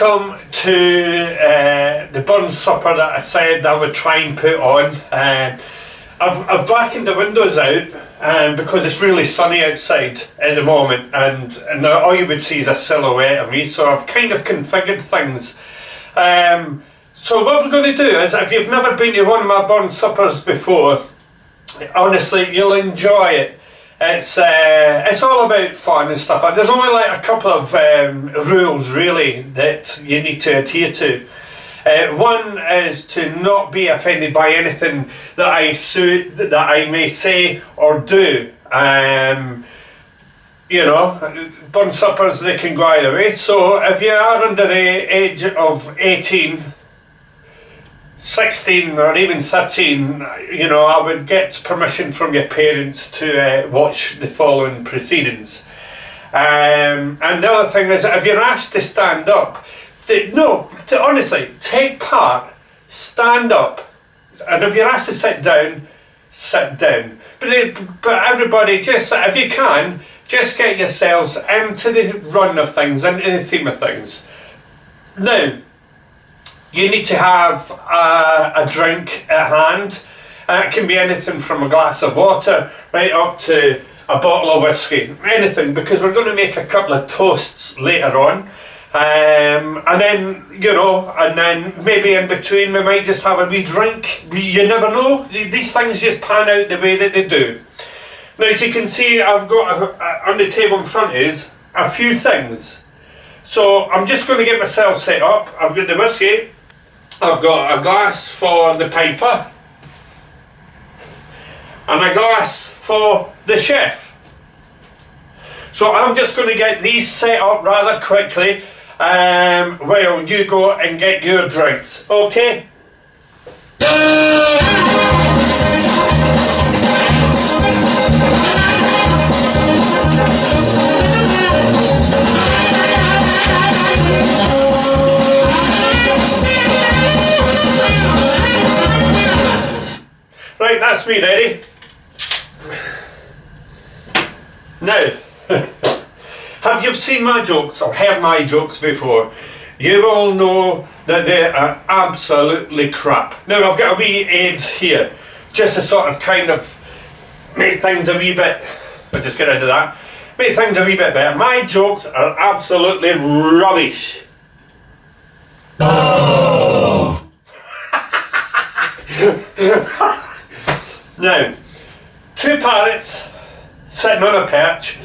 welcome to the burn supper that I said I would try and put on. I've blackened the windows out because it's really sunny outside at the moment, and all you would see is a silhouette of me, so I've kind of configured things. So what we're going to do is, if you've never been to one of my burn suppers before, honestly, you'll enjoy it. It's all about fun and stuff. There's only like a couple of rules really that you need to adhere to. One is to not be offended by anything that I may say or do. You know, burn suppers, they can go either way. So if you are under the age of 18, 16 or even 13, you know, I would get permission from your parents to watch the following proceedings. And the other thing is, if you're asked to stand up, honestly, take part, stand up. And if you're asked to sit down, sit down. But everybody, just, if you can, just get yourselves into the run of things, into the theme of things. Now, you need to have a drink at hand. It can be anything from a glass of water right up to a bottle of whiskey, anything, because we're going to make a couple of toasts later on. And then, you know, and then maybe in between we might just have a wee drink. You never know, these things just pan out the way that they do. Now, as you can see, I've got on the table in front of us a few things. So I'm just going to get myself set up. I've got the whiskey, I've got a glass for the piper, and a glass for the chef. So I'm just going to get these set up rather quickly while you go and get your drinks, okay? Right, that's me ready. Now, have you seen my jokes or heard my jokes before? You all know that they are absolutely crap. Now, I've got a wee aid here, just to sort of kind of make things a wee bit, I'll just get rid of that, make things a wee bit better. My jokes are absolutely rubbish. Oh. Now, two parrots sitting on a perch,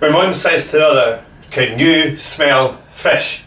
when one says to the other, "Can you smell fish?"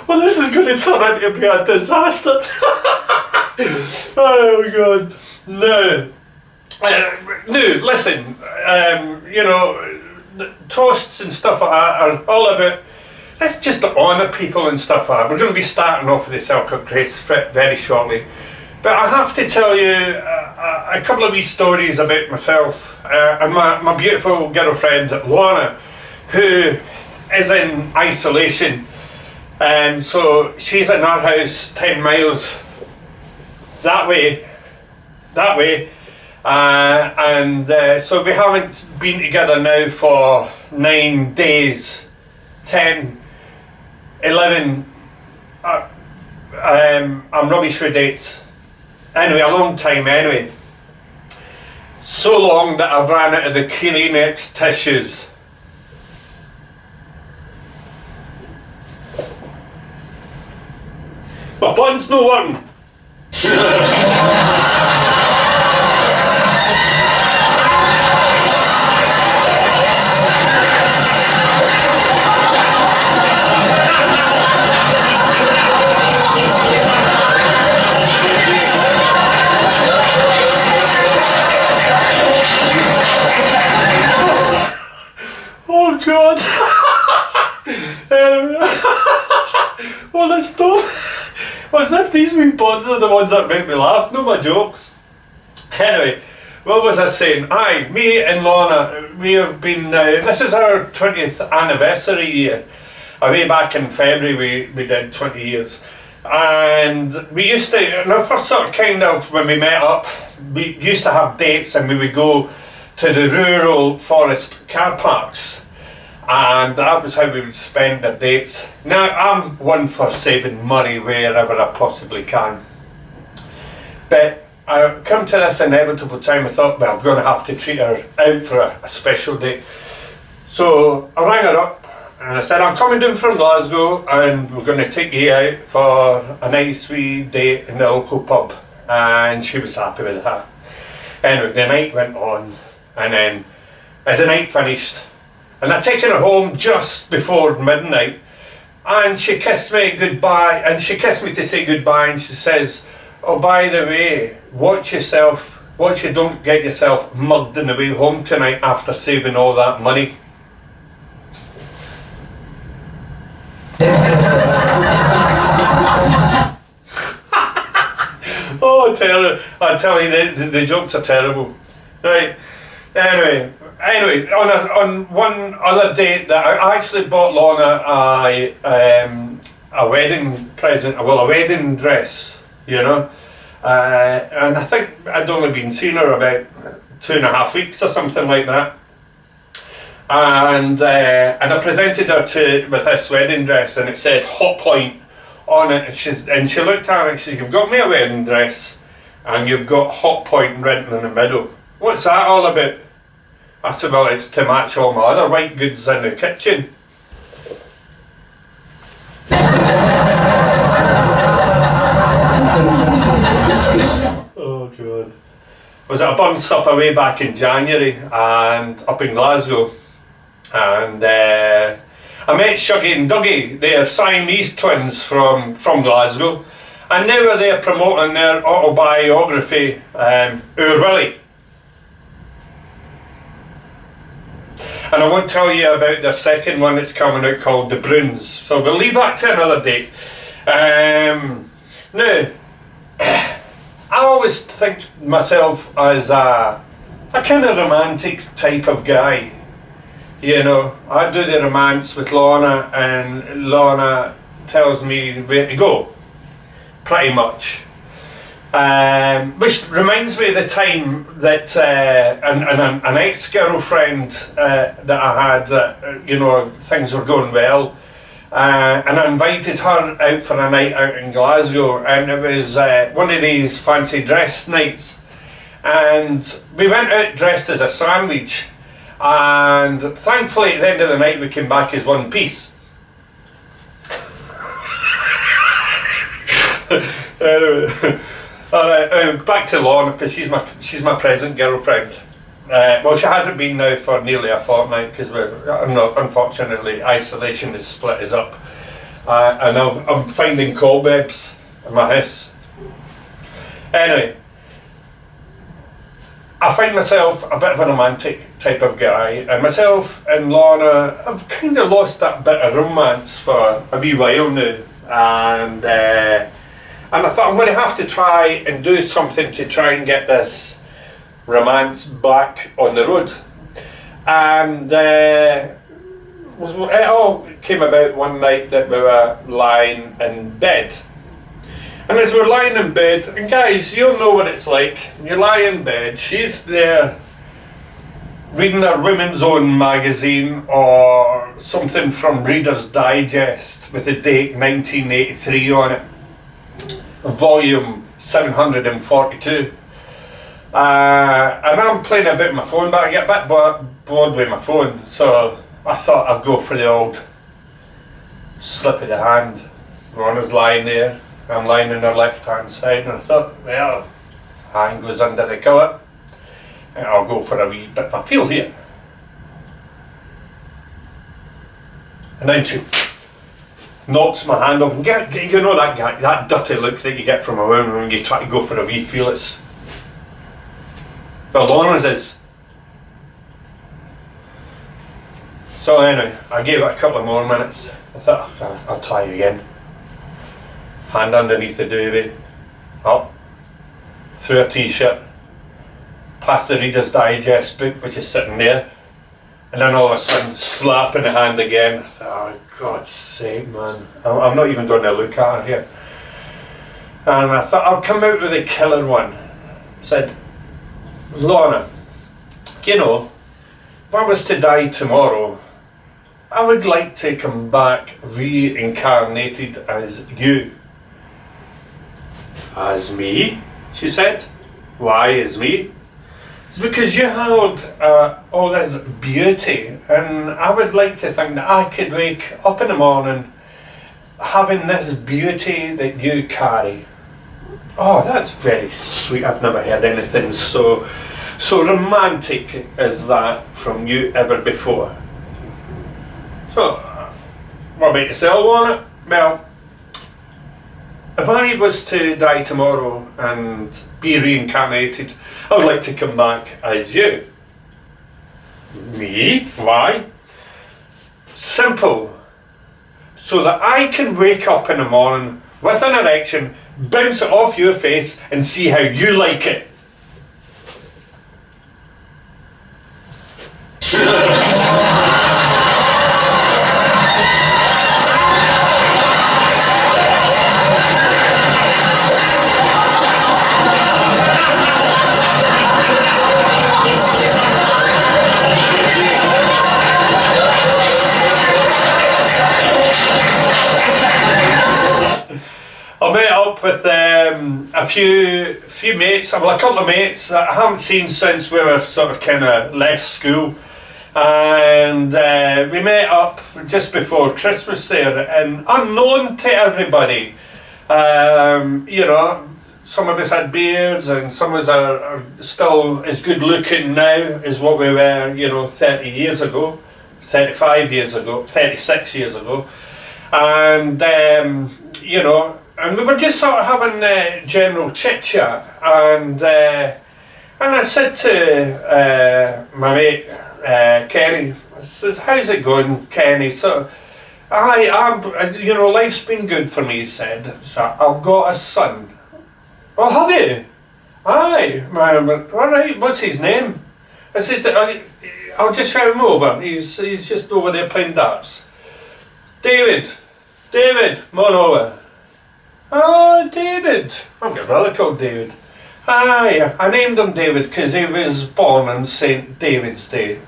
Well, this is going to turn out to be a disaster. Oh God. No. No, listen, you know, toasts and stuff like that are all about, let's just honour people and stuff like that. We're going to be starting off with the Selkirk race very shortly. But I have to tell you a couple of wee stories about myself and my beautiful girlfriend, Lorna, who is in isolation. So she's in our house 10 miles that way. So we haven't been together now for 9 days, 10, 11, I'm rubbish with dates. Anyway, a long time anyway. So long that I've ran out of the Kleenex tissues. My button's no working. Oh God. Well, let's do. What's that? These wee puns are the ones that make me laugh, not my jokes. Anyway, what was I saying? Aye, me and Lorna, we have been, this is our 20th anniversary year. Way back in February we did 20 years. And we used to, in our first sort of kind of, when we met up, we used to have dates and we would go to the rural forest car parks. And that was how we would spend the dates. Now, I'm one for saving money wherever I possibly can. But I come to this inevitable time, I thought, well, I'm going to have to treat her out for a special date. So I rang her up and I said, I'm coming down from Glasgow and we're going to take you out for a nice wee date in the local pub. And she was happy with that. Anyway, the night went on, and then as the night finished, and I'd taken her home just before midnight, and she kissed me goodbye, and she kissed me to say goodbye, and she says, oh, by the way, watch yourself, watch you don't get yourself mugged on the way home tonight after saving all that money. Oh, I tell you, the jokes are terrible. Right. Anyway, on one other date that I actually bought Lorna a wedding present, well, a wedding dress, you know, and I think I'd only been seeing her about 2.5 weeks or something like that. And I presented her with this wedding dress, and it said Hot Point on it, and she looked at it and she said, you've got me a wedding dress and you've got Hot Point written in the middle. What's that all about? I said, well, it's to match all my other white goods in the kitchen. Oh God. I was at a bun supper way back in January and up in Glasgow, and I met Shuggy and Dougie. They're Siamese twins from Glasgow, and they were there promoting their autobiography, Our Willie. And I won't tell you about the second one that's coming out called The Bruins, so we'll leave that to another date. Now, I always think myself as a kind of romantic type of guy. You know, I do the romance with Lorna, and Lorna tells me where to go, pretty much. Which reminds me of the time that an ex-girlfriend that I had, you know, things were going well, and I invited her out for a night out in Glasgow, and it was one of these fancy dress nights, and we went out dressed as a sandwich. And thankfully at the end of the night we came back as one piece. Anyway, alright, back to Lorna, because she's my present girlfriend. Well, she hasn't been now for nearly a fortnight because unfortunately isolation has split us up, and I'm finding cobwebs in my house. Anyway, I find myself a bit of a romantic type of guy, and myself and Lorna have kind of lost that bit of romance for a wee while now, and I thought I'm going to have to try and do something to try and get this romance back on the road. And it all came about one night that we were lying in bed. And as we're lying in bed, and guys, you'll know what it's like. You lie in bed, she's there reading a Women's Own magazine or something from Reader's Digest with the date 1983 on it, volume 742. And I'm playing a bit with my phone, but I get a bit bored with my phone, so I thought I'd go for the old slip of the hand. Ronna's lying there. I'm lying on her left hand side, and I thought, well, hand goes under the cover, and I'll go for a wee bit of a feel here. And then she knocks my hand off, and you know that dirty look that you get from a woman when you try to go for a wee feel. It's, well, Lorna's is. So anyway, I gave it a couple of more minutes. I thought, I'll try again. hand underneath the duvet, up, through a t-shirt, past the Reader's Digest book which is sitting there, and then all of a sudden slap in the hand again. I thought, oh God's sake, man, I'm not even going to look at her here. And I thought, I'll come out with a killer one. Said, Lorna, you know, if I was to die tomorrow, I would like to come back reincarnated as you. As me? She said. Why as me? It's because you held all this beauty, and I would like to think that I could wake up in the morning having this beauty that you carry. Oh, that's very sweet. I've never heard anything so romantic as that from you ever before. So, what about yourself, Lorna? Well, if I was to die tomorrow and be reincarnated, I would like to come back as you. Me? Why? Simple. So that I can wake up in the morning with an erection, bounce it off your face and see how you like it. I met up with a few mates, well, a couple of mates that I haven't seen since we were sort of kind of left school, and we met up just before Christmas there, and unknown to everybody, you know, some of us had beards and some of us are still as good looking now as what we were, you know, 30 years ago, 35 years ago, 36 years ago, and you know, and we were just sort of having general chit chat, and I said to my mate Kenny, I says, "How's it going, Kenny?" So, I'm, you know, life's been good for me, he said. So I've got a son. "Oh, have you?" "Aye, alright, what's his name?" I said, "I'll just shout him over, he's just over there playing darts." David, come on over." "Oh, David. I've got a brother called David." "Aye, I named him David because he was born on St. David's Day."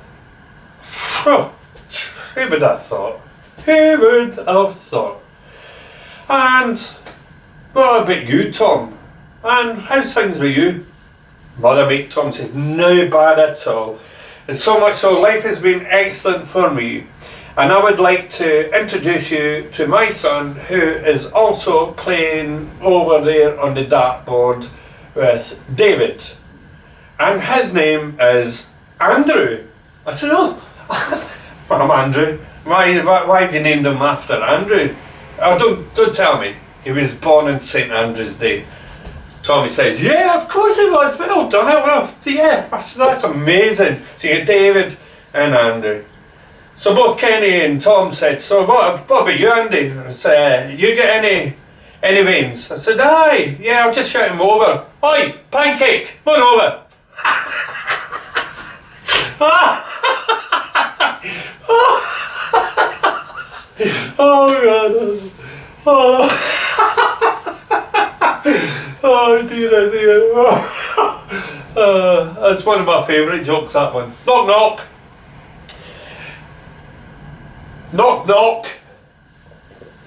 Who would have thought? Who would have thought? "And what about you, Tom? And how's things with you?" Mother mate Tom says, "No bad at all. And so much so, life has been excellent for me. And I would like to introduce you to my son, who is also playing over there on the dartboard with David. And his name is Andrew." I said, "Oh, I'm Andrew. Why have you named him after Andrew?" "Oh, don't tell me. He was born on St. Andrew's Day." Tommy says, "Yeah, of course he was. Well done. Well, yeah, that's amazing." So you get David and Andrew. So both Kenny and Tom said, "So what about you, Andy?" I said, "You get any veins?" I said, "Aye, yeah, I'll just shout him over. Oi, Pancake, come on over." Oh God. Oh dear. That's one of my favourite jokes, that one. Knock knock. Knock knock.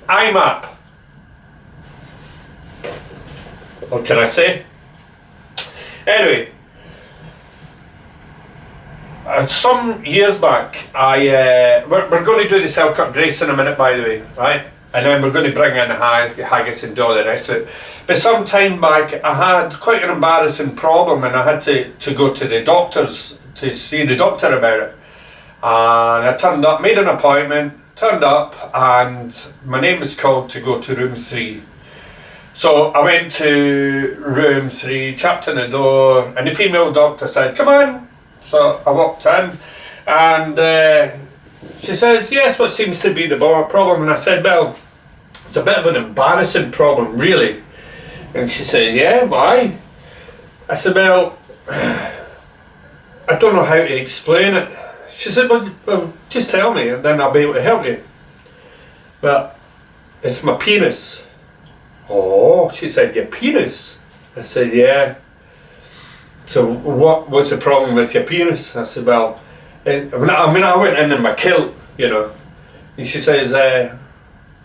I'm up. What can I say? Anyway, some years back, we're going to do the Selkirk Grace in a minute, by the way, right? And then we're going to bring in haggis and do all the rest of it. But some time back, I had quite an embarrassing problem, and I had to go to the doctors to see the doctor about it. And I turned up, made an appointment, turned up, and my name was called to go to room 3. So I went to room 3, tapped on the door, and the female doctor said, "Come on." So I walked in, and she says, "Yes, what seems to be the problem?" And I said, "Well, it's a bit of an embarrassing problem, really. And she says, yeah, why? I said, well, I don't know how to explain it. She said, well, just tell me and then I'll be able to help you. Well, it's my penis. Oh, she said, your penis? I said, yeah. So what's the problem with your penis? I said, well, I went in my kilt, you know. And she says,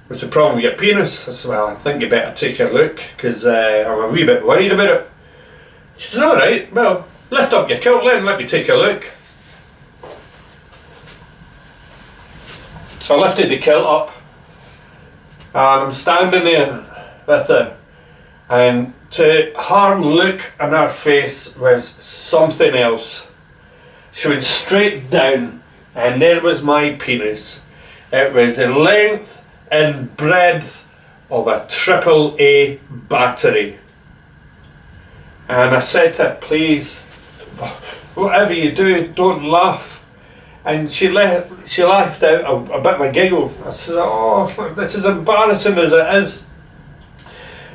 what's the problem with your penis? I said, well, I think you better take a look because I'm a wee bit worried about it. She says, alright, well, lift up your kilt then, let me take a look. So I lifted the kilt up and I'm standing there with her, and to her look on her face was something else. She went straight down and there was my penis. It was the length and breadth of a AAA battery. And I said to her, please, whatever you do, don't laugh. And she laughed out a bit of a giggle. I said, oh, this is embarrassing as it is.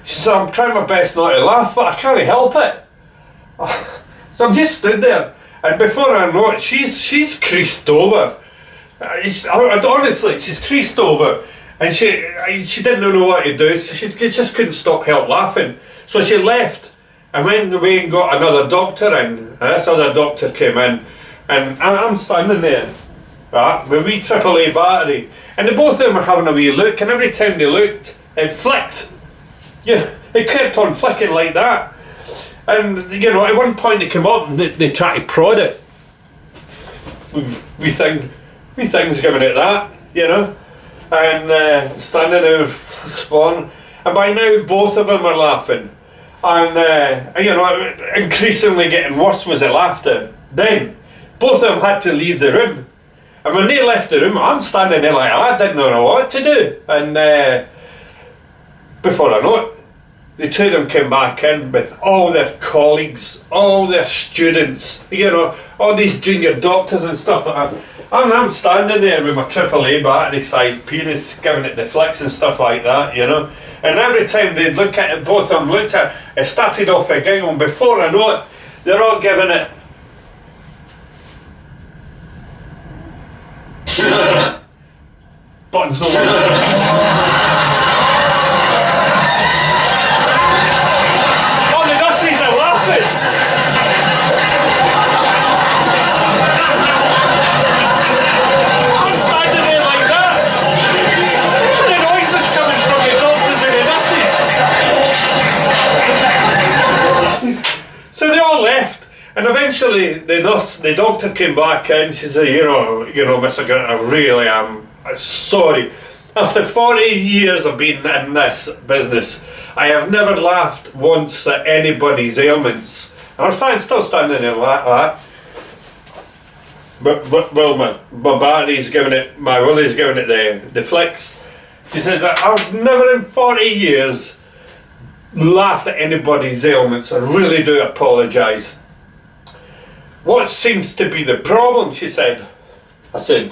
She said, I'm trying my best not to laugh, but I can't help it. So I just stood there, and before I know it, she's creased over. Honestly, she's creased over, and she didn't know what to do, so she just couldn't stop help laughing. So she left, and went away and got another doctor in, and this other doctor came in, and I'm standing there, right, with a wee AAA battery, and the both of them were having a wee look, and every time they looked, it flicked. Yeah, it kept on flicking like that. And, you know, at one point they came up and they tried to prod it. We things giving it that, you know. And standing there spawn. And by now both of them are laughing. And, you know, increasingly getting worse was the laughter. Then, both of them had to leave the room. And when they left the room, I'm standing there like, I didn't know what to do. And before I know it, the two of them came back in with all their colleagues, all their students, you know, all these junior doctors and stuff like that. And I'm standing there with my AAA battery sized penis, giving it the flicks and stuff like that, you know. And every time they'd look at it, both of them looked at it, it started off a giggle, and before I know it, they're all giving it. Buttons no longer. So they all left, and eventually the doctor came back in. She said, you know, Mr. Grant, I really am sorry. After 40 years of being in this business, I have never laughed once at anybody's ailments. And I'm still standing there like that. But well, my battery's giving it, my Willie's giving it the flicks. She says, I've never in 40 years laughed at anybody's ailments. I really do apologise. What seems to be the problem, she said. I said,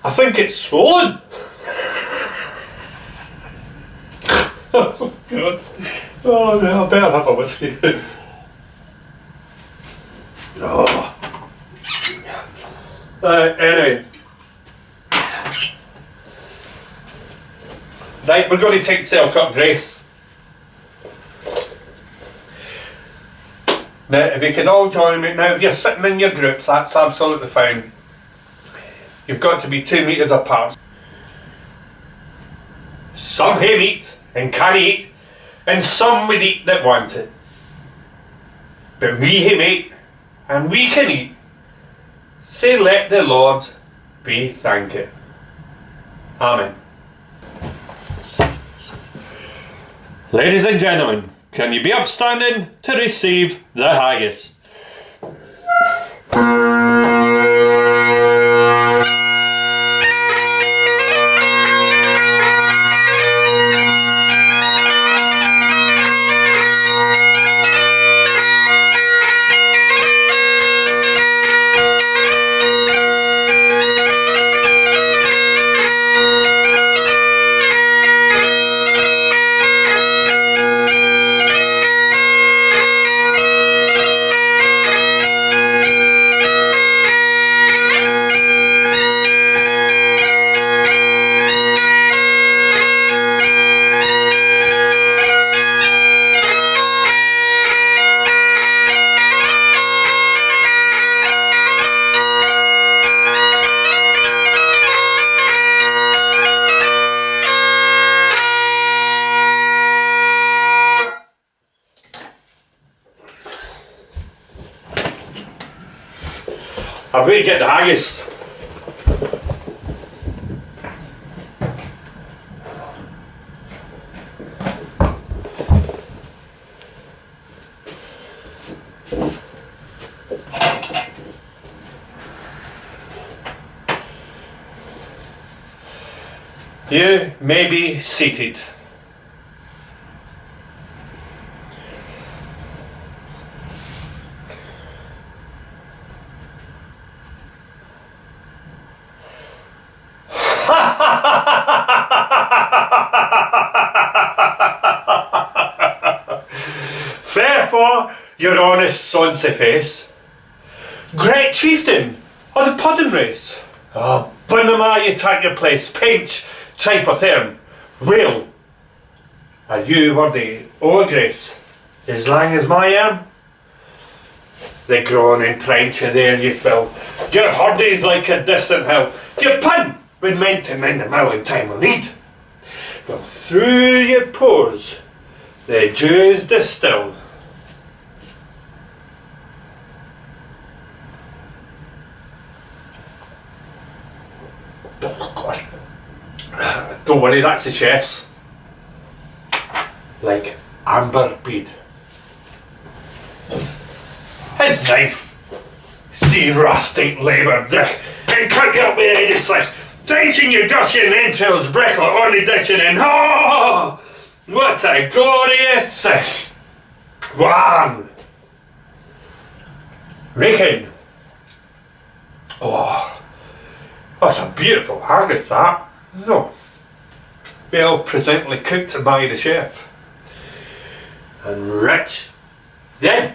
I think it's swollen. Oh God. Oh no, I better have a whiskey. Oh. Anyway. Right, we're going to take Selkirk Grace. Now, if you can all join me, now if you're sitting in your groups, that's absolutely fine. You've got to be 2 metres apart. Some have eat and can eat, and some would eat that want it. But we have eat, and we can eat. Say, let the Lord be thanked. Amen. Ladies and gentlemen, can you be upstanding to receive the haggis? I've got to get the haggis. You may be seated. Fair for your honest sonsy face. Great chieftain of the pudding race. Oh, Bunama, you take your place. Pinch, type of term. Will. Are you worthy, O Grace? As long as my am? The groaning trencher there you fill. Your hurdy's like a distant hill. Your pun when meant to mend the mill in time of need. Well, through your pores the dews distill. Don't worry, that's the chef's. Like amber bead. His knife, see rustic labour dick, and cut you up with any slash, drenching your gushing entrails brickle on the ditching and oh, what a glorious one! Raking. Oh, that's a beautiful haggis, that. No. Well presently cooked by the chef. And rich. Then,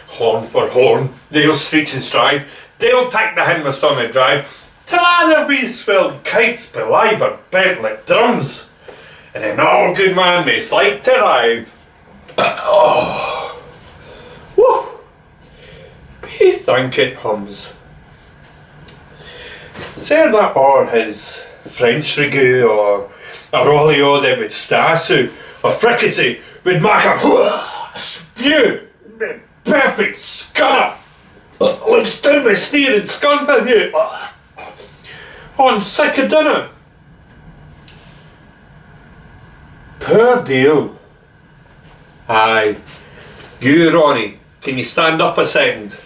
horn for horn, they'll screech and strive, they'll take the hinmost on the drive, till either we swelled kites belive or bent like drums, and an all good man may like to rive. Oh, woo! We think it hums. Say that or his French ragout, or a rollio that with stasu, or fricassee with maca spew, perfect scunner, looks down my steer and scun for you, on sick of dinner. Poor deal. Aye, you Ronnie, can you stand up a second?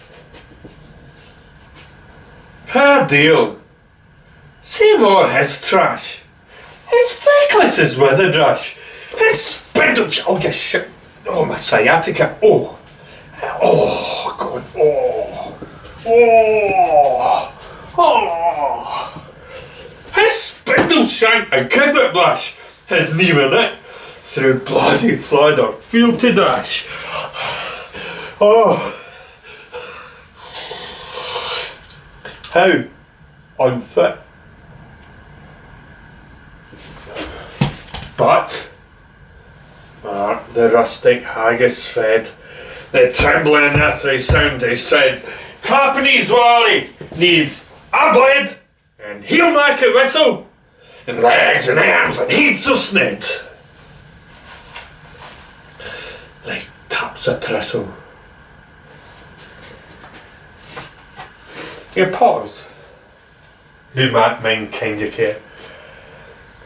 Poor deal. See more his trash. His feckless is withered rush. His spindle. Oh, you shit. Oh, my sciatica. Oh. Oh, God. Oh. Oh. Oh. His spindle shank and kidnap lash. His knee in it. Through bloody flood or field to dash. Oh. How unfit. But the rustic haggis fed, the trembling earthly sound they spread. Company's wally, neave a blade, and he'll make a whistle, and legs and arms and heads so sned, like taps a tristle. You pause, who might mind kind of care,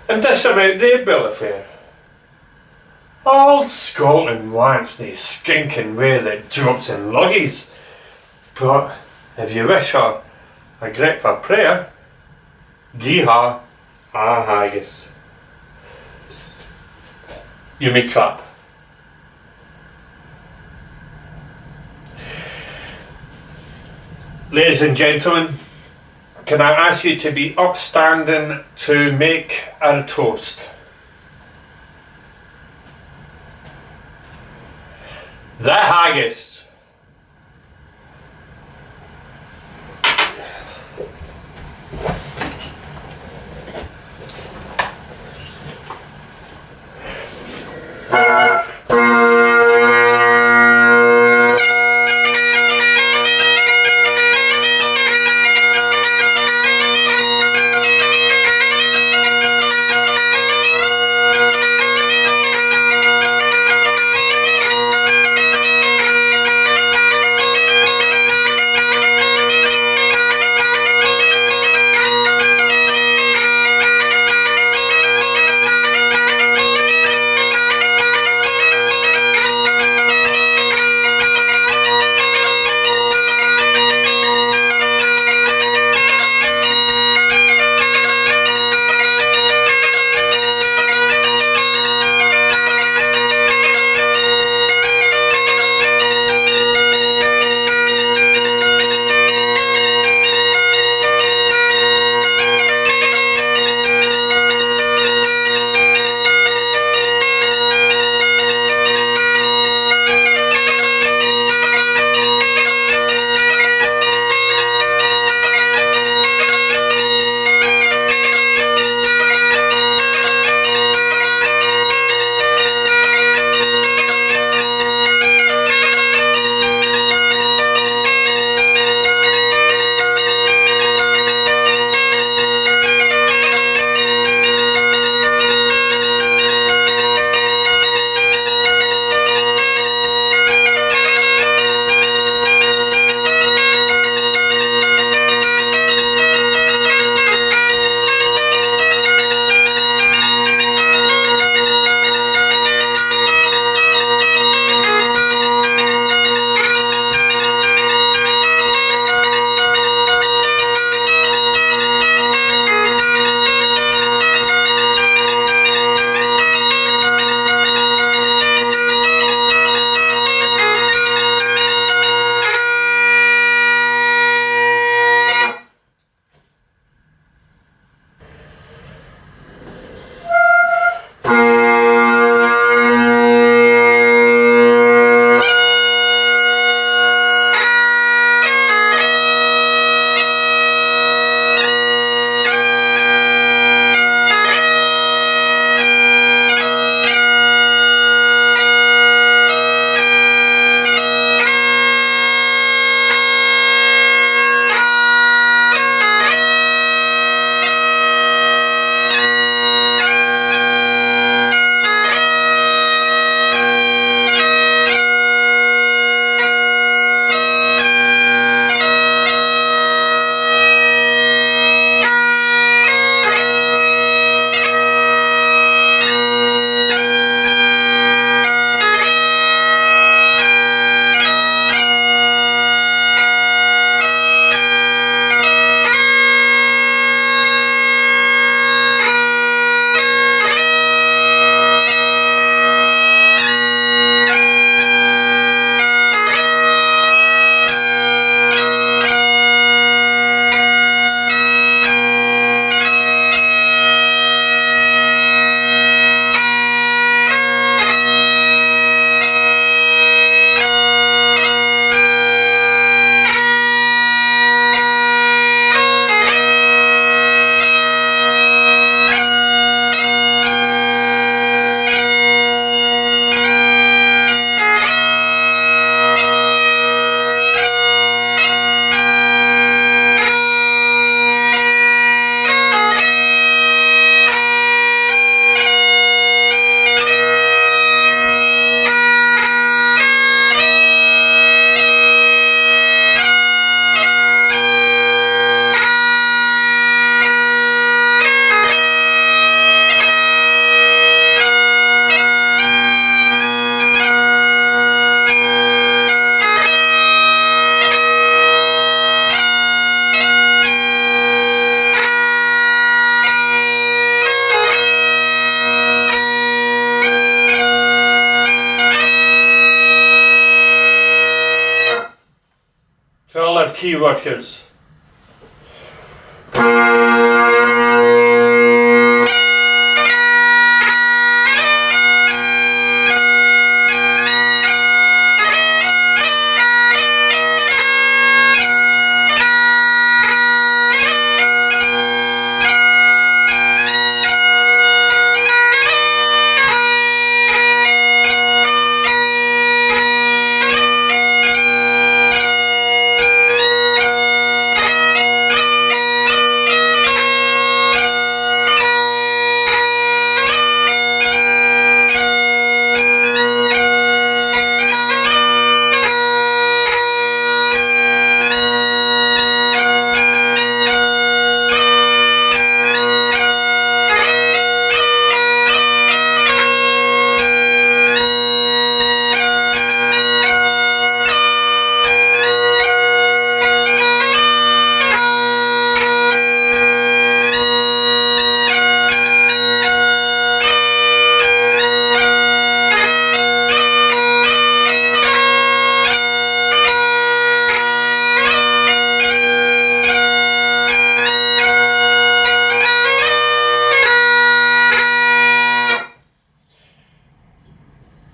and dish about their bill of fare. All Scotland wants they skinking ware that drops in luggies, but if you wish her a grateful prayer, gie her a haggis. You may clap. Ladies and gentlemen, can I ask you to be upstanding to make a toast? The haggis. to all our key workers.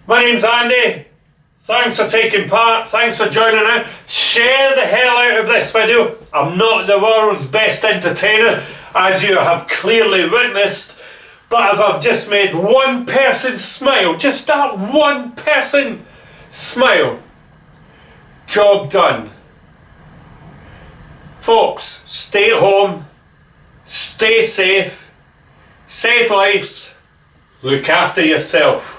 My name's Andy. Thanks for taking part. Thanks for joining in. Share the hell out of this video. I'm not the world's best entertainer, as you have clearly witnessed. But if I've just made one person smile, just that one person smile, job done. Folks, stay at home, stay safe, save lives, look after yourself.